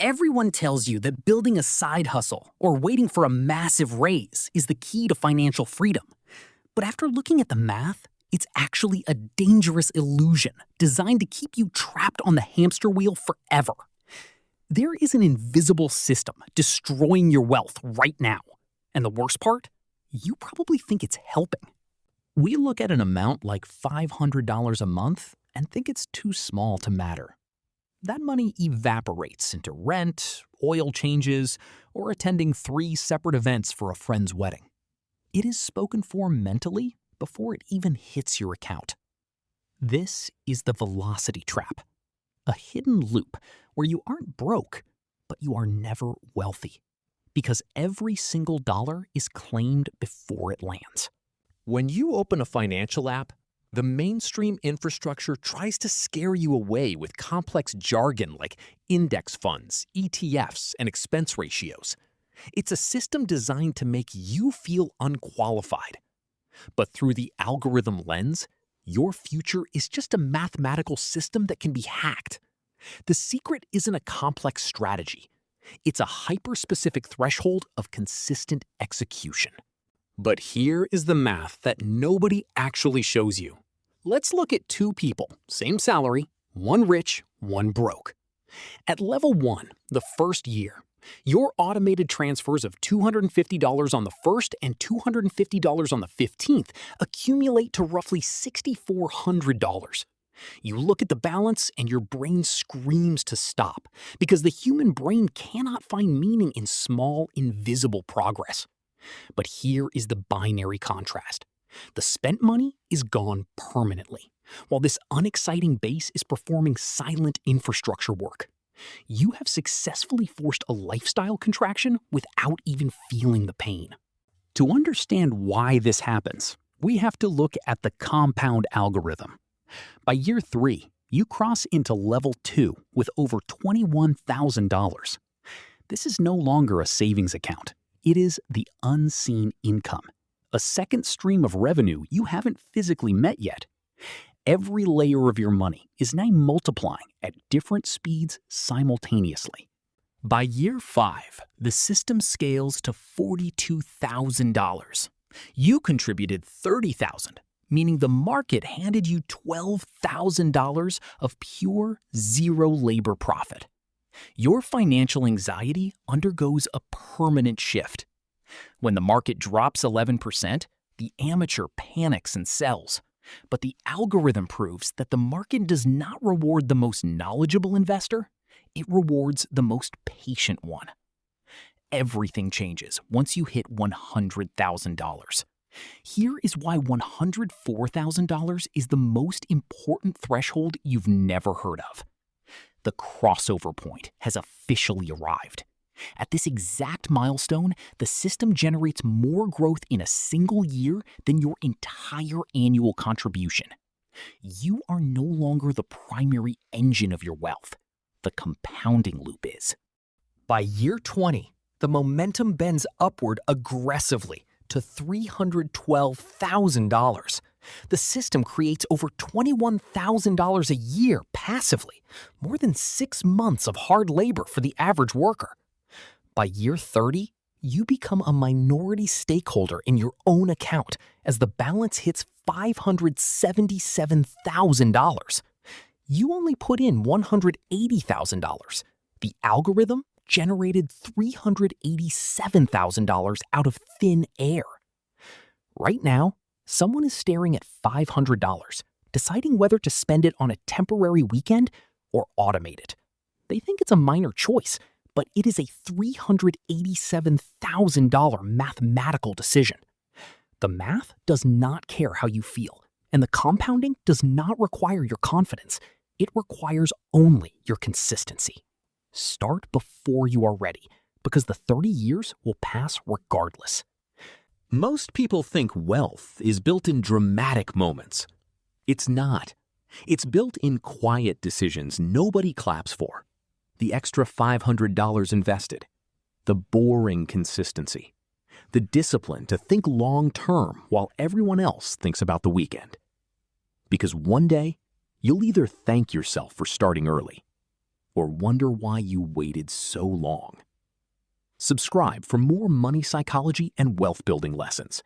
Everyone tells you that building a side hustle or waiting for a massive raise is the key to financial freedom. But after looking at the math, it's actually a dangerous illusion designed to keep you trapped on the hamster wheel forever. There is an invisible system destroying your wealth right now. And the worst part? You probably think it's helping. We look at an amount like $500 a month and think it's too small to matter. That money evaporates into rent, oil changes, or attending 3 separate events for a friend's wedding. It is spoken for mentally before it even hits your account. This is the velocity trap, a hidden loop where you aren't broke, but you are never wealthy, because every single dollar is claimed before it lands. When you open a financial app, the mainstream infrastructure tries to scare you away with complex jargon like index funds, ETFs, and expense ratios. It's a system designed to make you feel unqualified. But through the algorithm lens, your future is just a mathematical system that can be hacked. The secret isn't a complex strategy. It's a hyper-specific threshold of consistent execution. But here is the math that nobody actually shows you. Let's look at 2 people, same salary, one rich, one broke. At level 1, the first year, your automated transfers of $250 on the 1st and $250 on the 15th accumulate to roughly $6,400. You look at the balance and your brain screams to stop, because the human brain cannot find meaning in small, invisible progress. But here is the binary contrast. The spent money is gone permanently, while this unexciting base is performing silent infrastructure work. You have successfully forced a lifestyle contraction without even feeling the pain. To understand why this happens, we have to look at the compound algorithm. By year 3, you cross into level 2 with over $21,000. This is no longer a savings account. It is the unseen income, a second stream of revenue you haven't physically met yet. Every layer of your money is now multiplying at different speeds simultaneously. By year 5, the system scales to $42,000. You contributed $30,000, meaning the market handed you $12,000 of pure zero labor profit. Your financial anxiety undergoes a permanent shift. When the market drops 11%, the amateur panics and sells. But the algorithm proves that the market does not reward the most knowledgeable investor, it rewards the most patient one. Everything changes once you hit $100,000. Here is why $104,000 is the most important threshold you've never heard of. The crossover point has officially arrived. At this exact milestone, the system generates more growth in a single year than your entire annual contribution. You are no longer the primary engine of your wealth. The compounding loop is. By year 20, the momentum bends upward aggressively to $312,000. The system creates over $21,000 a year passively, more than 6 months of hard labor for the average worker. By year 30, you become a minority stakeholder in your own account as the balance hits $577,000. You only put in $180,000. The algorithm generated $387,000 out of thin air. Right now, someone is staring at $500, deciding whether to spend it on a temporary weekend or automate it. They think it's a minor choice, but it is a $387,000 mathematical decision. The math does not care how you feel, and the compounding does not require your confidence. It requires only your consistency. Start before you are ready, because the 30 years will pass regardless. Most people think wealth is built in dramatic moments. It's not. It's built in quiet decisions nobody claps for. The extra $500 invested, the boring consistency, the discipline to think long-term while everyone else thinks about the weekend. Because one day, you'll either thank yourself for starting early or wonder why you waited so long? Subscribe for more money psychology and wealth building lessons.